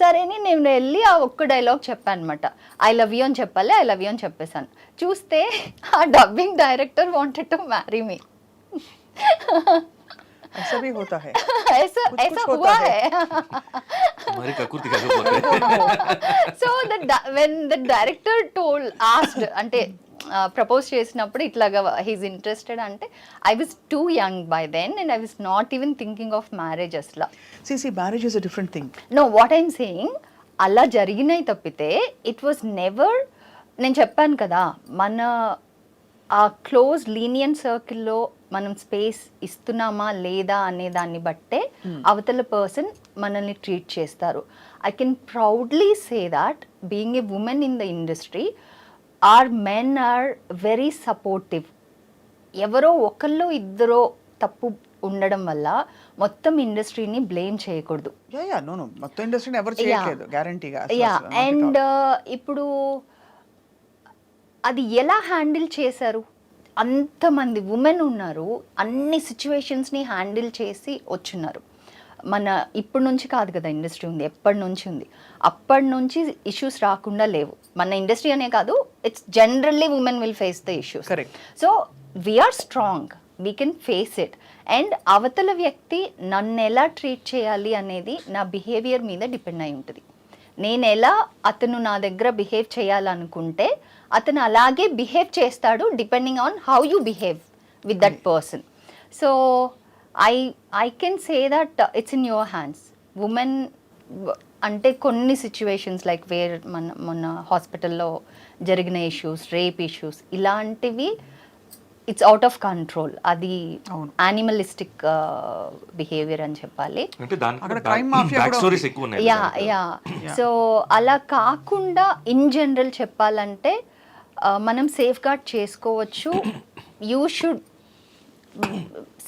సరే అని నేను వెళ్ళి ఆ ఒక్క డైలాగ్ చెప్పాను అనమాట. ఐ లవ్ యూ అని చెప్పాలి, ఐ లవ్ యూ అని చెప్పేశాను. చూస్తే ఆ dubbing director wanted to marry మీ. ऐसा भी होता है, ऐसा कुछ हुआ होता है. మరి కకృతి కాకపోతే so when the director asked అంటే ప్రపోజ్ చేసినప్పుడు ఇట్లాగా హీస్ ఇంట్రెస్టెడ్ అంటే, I was too young by then and I was not even thinking of marriage అసలు. see marriage is a different thing. No, what I'm saying, అలా జరిగినాయి తప్పితే ఇట్ వాజ్ నెవర్. నేను చెప్పాను కదా, మన ఆ క్లోజ్ లీనియన్ సర్కిల్లో మనం స్పేస్ ఇస్తున్నామా లేదా అనే దాన్ని బట్టే అవతల పర్సన్ మనల్ని ట్రీట్ చేస్తారు. I can proudly say that being a women in the industry, our men are very supportive. ఎవరో ఒకళ్ళు ఇద్దరో తప్పు ఉండడం వల్ల మొత్తం ఇండస్ట్రీని బ్లేమ్ చేయకూడదు. యా నో మొత్తం ఇండస్ట్రీని ఎవరు చేయట్లేదు గ్యారంటీగా. యా, అండ్ ఇప్పుడు అది ఎలా హ్యాండిల్ చేశారు? అంతమంది ఉమెన్ ఉన్నారు, అన్ని సిచ్యువేషన్స్ని హ్యాండిల్ చేసి వచ్చున్నారు. మన ఇప్పటి నుంచి కాదు కదా ఇండస్ట్రీ ఉంది, ఎప్పటి నుంచి ఉంది. అప్పటి నుంచి ఇష్యూస్ రాకుండా లేవు. మన ఇండస్ట్రీ అనే కాదు, it's generally women will face the issues. Correct. So we are strong, we can face it. And అవతల వ్యక్తి నన్ను ఎలా ట్రీట్ చేయాలి అనేది నా బిహేవియర్ మీద డిపెండ్ అయి ఉంటుంది. నేను ఎలా అతను నా దగ్గర బిహేవ్ చేయాలనుకుంటే అతను అలాగే బిహేవ్ చేస్తాడు, depending on how you behave with that person. So I can say that it's in your hands. Women అంటే కొన్ని సిచ్యువేషన్స్ లైక్ మొన్న హాస్పిటల్లో జరిగిన ఇష్యూస్, రేప్ ఇష్యూస్, ఇలాంటివి ఇట్స్ అవుట్ ఆఫ్ కంట్రోల్. అది యానిమలిస్టిక్ బిహేవియర్ అని చెప్పాలి. అంటే అక్కడ దానికి crime mafia బ్యాక్ కూడా స్టోరీస్ ఎక్కువ ఉన్నాయి. యా. సో అలా కాకుండా ఇన్ జనరల్ చెప్పాలంటే మనం సేఫ్ గార్డ్ చేసుకోవచ్చు. You should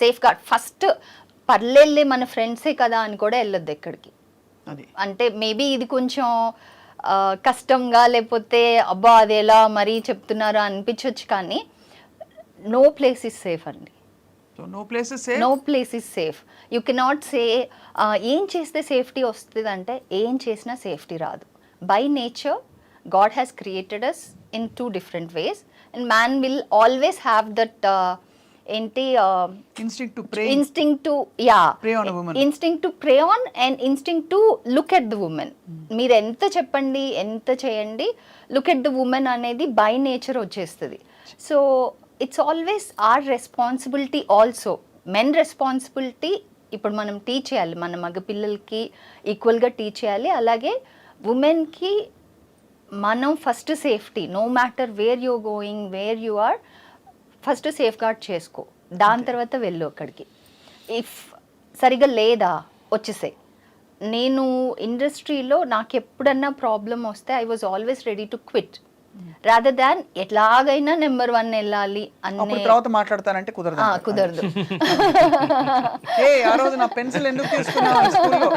safeguard first. పర్లేదులే మన ఫ్రెండ్సే కదా అని కూడా వెళ్ళొద్దు ఎక్కడికి. అది అంటే మేబీ ఇది కొంచెం కష్టంగా, లేకపోతే అబ్బా అది ఎలా మరీ చెప్తున్నారా అనిపించవచ్చు, కానీ నో ప్లేస్ ఇస్ సేఫ్ అండి. So no place is safe. No place is safe. You cannot say ఏం చేస్తే సేఫ్టీ వస్తుంది అంటే, ఏం చేసినా సేఫ్టీ రాదు. By nature God has created us in two different ways, and man will always have that instinct to prey. instinct to prey on a woman. instinct to prey on and instinct to look at the woman. మీరు ఎంత చెప్పండి, ఎంత చేయండి, look at the woman అనేది బై నేచర్ వచ్చేస్తుంది. So it's always our responsibility also. Men responsibility ఇప్పుడు మనం టీచ్ చేయాలి, మన మగ పిల్లలకి ఈక్వల్గా టీచ్ చేయాలి. అలాగే ఉమెన్కి మనం first safety, no matter where you going, where you are, first safeguard చేసుకో. దాని తర్వాత వెళ్ళు అక్కడికి. ఇఫ్ సరిగా లేదా వచ్చేసే. నేను ఇండస్ట్రీలో నాకు ఎప్పుడన్నా ప్రాబ్లం వస్తే I was always ready to quit, rather than ఎట్లాగైనా నెంబర్ 1 వెళ్ళాలి అప్పుడు తర్వాత మాట్లాడతానంటే కుదరదు. కుదరదు. ఆ రోజు నా పెన్సిల్ ఎందుకు తీసుకున్నావు స్కూల్లో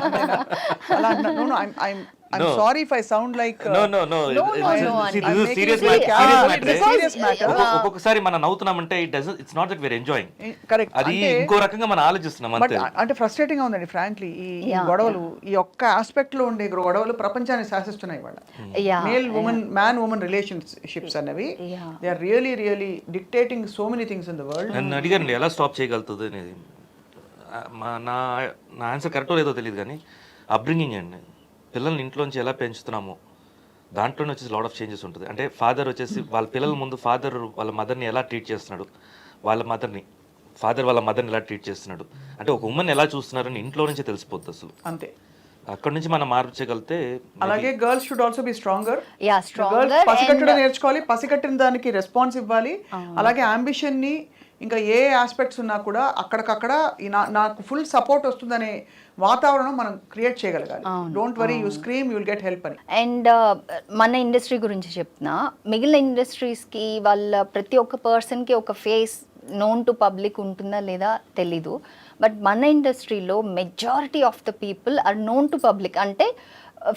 అలా అన్నా. I'm sorry if I sound like No. No, See, this is serious matter. ఒక్కొక్కసారి మనం నవ్వుతున్నామంటే it's not that we're enjoying. Correct. అది ఇంకో రకంగా మనం ఆలోచిస్తున్నాం అంతే. అంటే ఫ్రస్ట్రేటింగ్ గా ఉందండి ఫ్రాంక్లీ. ఈ గొడవలు, ఈ ఒక్క ఆస్పెక్ట్ లో ఉండే గొడవలు ప్రపంచాన్ని శాసిస్తున్నాయి వాళ్ళ. Male women, man women relationships అనేవి they are really really dictating so many things in the world. నన్ను అడిగారండి ఎలా స్టాప్ చేయగలుగుతుంది అనేది. నా ఆన్సర్ కరెక్టో లేదో తెలియదు, కానీ అప్బ్రింగింగ్ అండి. పిల్లల్ని ఇంట్లోంచి ఎలా పెంచుతున్నామో దాంట్లోనే వచ్చేసి లాట్ ఆఫ్ చేంజెస్ ఉంటుంది. అంటే ఫాదర్ వచ్చేసి వాళ్ళ పిల్లల ముందు ఫాదర్ వాళ్ళ మదర్ని ఎలా ట్రీట్ చేస్తున్నాడు, ఫాదర్ వాళ్ళ మదర్ని ఎలా ట్రీట్ చేస్తున్నాడు, అంటే ఒక ఉమెన్ ఎలా చూస్తున్నారని ఇంట్లో నుంచే తెలిసిపోద్ది అసలు. అంతే. అక్కడ నుంచి మనం మార్చగలిగితే. అలాగే girls should also be stronger. Stronger. పసిగట్టడం నేర్చుకోవాలి, పసిగట్టిన దానికి రెస్పాన్స్ ఇవ్వాలి. అలాగే అంబిషన్ ని ఇంకా ఏ ఆస్పెక్ట్స్ ఉన్నా కూడా అక్కడికక్కడ నాకు ఫుల్ సపోర్ట్ వస్తుందనే వాతావరణం మనం క్రియేట్ చేయగలగాలి. Don't worry, you scream, you will get help అని. అండ్ మన ఇండస్ట్రీ గురించి చెప్తున్నా, మిగిలిన ఇండస్ట్రీస్కి వాళ్ళ ప్రతి ఒక్క పర్సన్కి ఒక ఫేస్ నోన్ టు పబ్లిక్ ఉంటుందా లేదా తెలీదు. బట్ మన ఇండస్ట్రీలో majority of the people are known to public. అంటే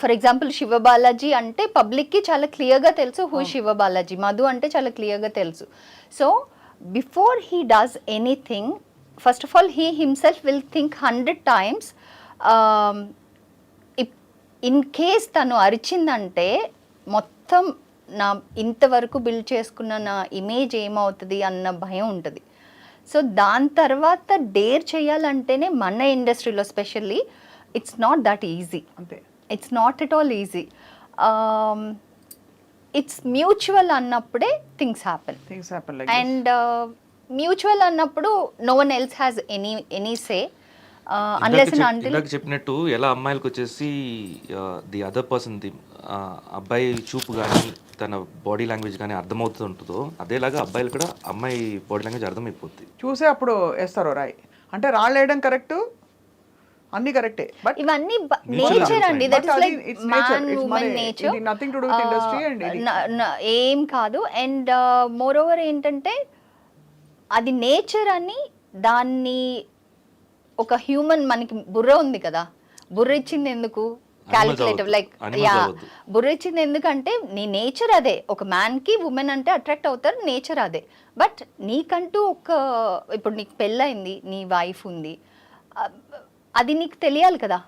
ఫర్ ఎగ్జాంపుల్ శివ బాలాజీ అంటే పబ్లిక్కి చాలా క్లియర్గా తెలుసు హూ శివ బాలాజీ. మధు అంటే చాలా క్లియర్గా తెలుసు. So before he does anything, first of all he himself will think 100 times. In case తను అరిచిందంటే మొత్తం నా ఇంతవరకు బిల్డ్ చేసుకున్న నా ఇమేజ్ ఏమవుతుంది అన్న భయం ఉంటుంది. సో దాని తర్వాత డేర్ చేయాలంటేనే మన ఇండస్ట్రీలో specially it's not that easy. అంతే, it's not at all easy. It's mutual అన్నప్పుడే థింగ్స్ హ్యాపెన్. అండ్ మ్యూచువల్ అన్నప్పుడు no one else has any say unless and until. ఇందాక చెప్పినట్టు ఎలా అమ్మాయిలకు వచ్చేసి ది అదర్ పర్సన్, ది అబ్బాయి చూపు కానీ తన బాడీ లాంగ్వేజ్ కానీ అర్థమవుతుంటుందో, అదేలాగా అబ్బాయిలు కూడా అమ్మాయి బాడీ లాంగ్వేజ్ అర్థమైపోద్ది. చూసే అప్పుడు వేస్తారు రాయి. అంటే రాళ్ళు వేయడం కరెక్ట్, అన్ని కరెక్టే, బట్ ఇవన్నీ నేచర్ అండి. That is like man women nature, nothing to do with industry. And ఏం కాదు. అండ్ మోర్ ఓవర్ ఏంటంటే అది నేచర్ అని, దాన్ని ఒక హ్యూమన్, మనకి బుర్ర ఉంది కదా, బుర్ర ఇచ్చింది ఎందుకు? క్యాలిక్యులేటివ్, లైక్ యా, బుర్ర ఇచ్చింది ఎందుకంటే నీ నేచర్ అదే. ఒక మ్యాన్కి ఉమెన్ అంటే అట్రాక్ట్ అవుతారు, నేచర్ అదే. బట్ నీకంటూ ఒక, ఇప్పుడు నీకు పెళ్ళయింది, నీ వైఫ్ ఉంది, అది నీకు తెలియాలి కదా.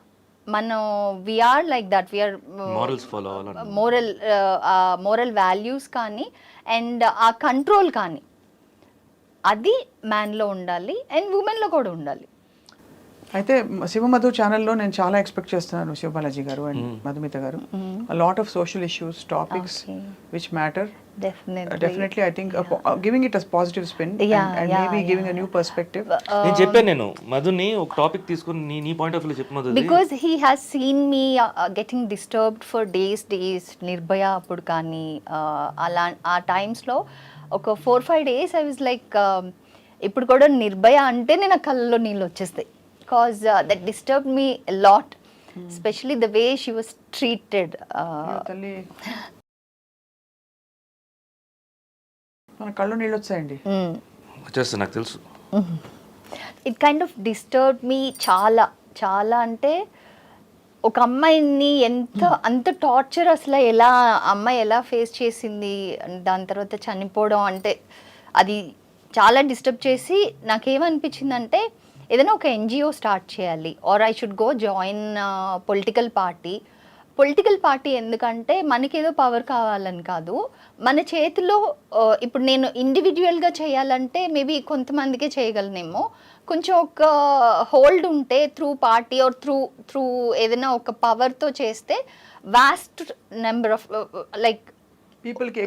మనం we are like that, we are moral values కానీ అండ్ ఆ కంట్రోల్ కానీ అది మ్యాన్లో ఉండాలి అండ్ ఉమెన్లో కూడా ఉండాలి. అయితే శివమధు ఛానల్లో నేను చాలా ఎక్స్పెక్ట్ చేస్తున్నాను శివబాలాజీ గారు అండ్ మధుమిత గారు. Lot of social issues, topics which matter. Definitely, I think giving it a positive spin and maybe giving a new perspective. నేను చెప్పాను, నేను మధుని ఒక టాపిక్ తీసుకొని నీ పాయింట్ ఆఫ్ వ్యూ చెప్పు Madhu. Because he has seen me getting disturbed for days. Nirbhaya అప్పుడు కానీ అలా ఆ టైమ్స్లో ఒక 4-5 days I was like, ఇప్పుడు కూడా నిర్భయ అంటేనే నా కళ్ళలో నీళ్ళు వచ్చేస్తాయి. Because that disturbed me a lot, especially the way she was treated. మన కళ్ళు నీళ్ళు వచ్చాయండి, వచ్చేస్తా, నాకు తెలుసు. It kind of disturb me చాలా చాలా. అంటే ఒక అమ్మాయిని అంత టార్చర్ అసలు ఎలా అమ్మాయి ఎలా ఫేస్ చేసింది, దాని తర్వాత చనిపోవడం అంటే అది చాలా డిస్టర్బ్ చేసి నాకేమనిపించిందంటే ఏదైనా ఒక ఎన్జిఓ స్టార్ట్ చేయాలి, or I should go join political party. ఎందుకంటే మనకేదో పవర్ కావాలని కాదు, మన చేతిలో ఇప్పుడు నేను ఇండివిజువల్గా చేయాలంటే మేబీ కొంతమందికే చేయగలనేమో, కొంచెం ఒక హోల్డ్ ఉంటే త్రూ పార్టీ ఆర్ త్రూ ఏదైనా ఒక పవర్తో చేస్తే vast number of like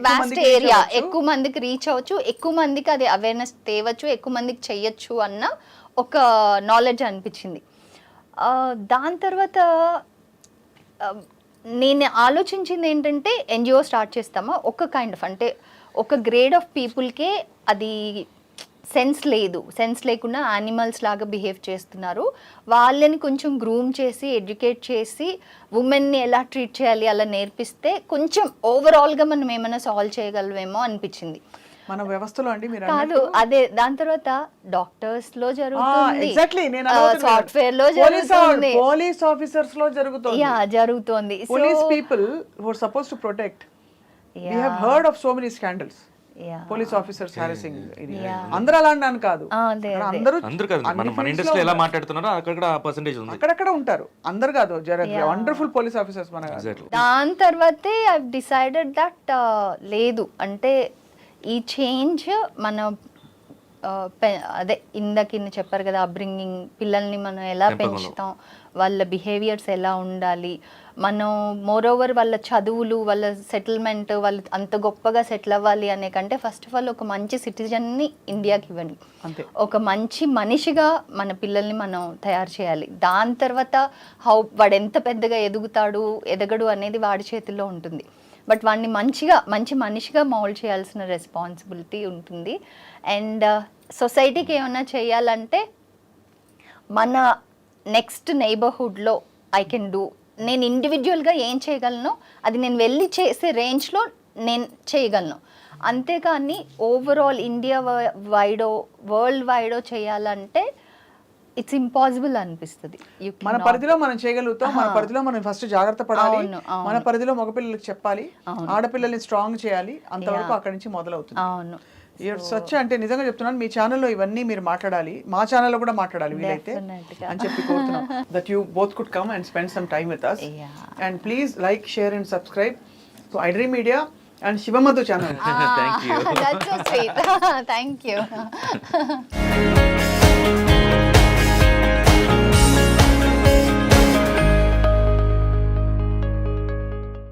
vast area ఎక్కువ మందికి రీచ్ అవ్వచ్చు, ఎక్కువ మందికి అది అవేర్నెస్ తేవచ్చు, ఎక్కువ మందికి చెయ్యొచ్చు అన్న ఒక నాలెడ్జ్ అనిపించింది. దాని తర్వాత నేను ఆలోచించింది ఏంటంటే ఎన్జిఓ స్టార్ట్ చేస్తామా, ఒక కైండ్ ఆఫ్ అంటే ఒక గ్రేడ్ ఆఫ్ పీపుల్కే అది సెన్స్ లేకుండా యానిమల్స్ లాగా బిహేవ్ చేస్తున్నారు, వాళ్ళని కొంచెం గ్రూమ్ చేసి ఎడ్యుకేట్ చేసి ఉమెన్ని ఎలా ట్రీట్ చేయాలి అలా నేర్పిస్తే కొంచెం ఓవరాల్గా మనం ఏమైనా సాల్వ్ చేయగలమేమో అనిపించింది. మన వ్యవస్థలో అండి మీరు కాదు అదే. దాని తర్వాత డాక్టర్స్ లో జరుగుతుంది, సాఫ్ట్వేర్ లో జరుగుతుంది, పోలీస్ ఆఫీసర్స్ లో జరుగుతుంది. జరుగుతుంది. Police people who are supposed to protect, we have heard of so many scandals. Police officers harassing, అందరూ అలా అన్నాను కాదు, అందరూ కాదు, మన ఇండస్ట్రీలో ఎలా మాట్లాడుతున్నారో అక్కడ పర్సెంటేజ్ ఉంది, అక్కడక్కడ ఉంటారు, అందరు కాదు, వండర్ఫుల్ పోలీస్ ఆఫీసర్స్ మన. దాని తర్వాతే ఐ డిసైడెడ్ దట్ లేదు అంటే ఈ చేంజ్ మన అదే ఇందాక చెప్పారు కదా, అప్బ్రింగింగ్, పిల్లల్ని మనం ఎలా పెంచుతాం, వాళ్ళ బిహేవియర్స్ ఎలా ఉండాలి, మనం మోర్ ఓవర్ వాళ్ళ చదువులు, వాళ్ళ సెటిల్మెంట్, వాళ్ళు అంత గొప్పగా సెటిల్ అవ్వాలి అనే కంటే ఫస్ట్ ఆఫ్ ఆల్ ఒక మంచి సిటిజన్ని ఇండియాకి ఇవ్వండి, ఒక మంచి మనిషిగా మన పిల్లల్ని మనం తయారు చేయాలి. దాని తర్వాత వాడు ఎంత పెద్దగా ఎదగడు అనేది వాడి చేతిలో ఉంటుంది. బట్ వాడిని మంచి మనిషిగా మౌల్డ్ చేయాల్సిన రెస్పాన్సిబిలిటీ ఉంటుంది. అండ్ సొసైటీకి ఏమైనా చేయాలంటే మన నెక్స్ట్ నైబర్హుడ్లో ఐ కెన్ డూ. నేను ఇండివిజువల్గా ఏం చేయగలను అది నేను వెళ్ళి చేసే రేంజ్లో నేను చేయగలను. అంతేకాని ఓవరాల్ ఇండియా వైడో వరల్డ్ వైడో చేయాలంటే ఇట్స్ ఇంపాసిబుల్ అనిపిస్తుంది. మన పరిధిలో మనం చేయగలుగుతాం. మన పరిధిలో మనం ఫస్ట్ జాగ్రత్త పడాలి. అవును, అవును. మన పరిధిలో మగపిల్లలకు చెప్పాలి, అవును. ఆడపిల్లల్ని స్ట్రాంగ్ చేయాలి. అంతవరకు అక్కడి నుంచి మొదలవుతుంది. అవును. సచ్ అంటే నిజంగా చెప్తున్నాను, మీ ఛానల్లో ఇవన్నీ మీరు మాట్లాడాలి, మా ఛానల్లో కూడా మాట్లాడాలి వీలైతే Definitely. అని చెప్పి కోరుతున్నాం. That you both could come and spend some time with us. Yeah. And please like, share and subscribe to iDream Media and Shivamadhu channel. Thank you. That's so sweet. Thank you.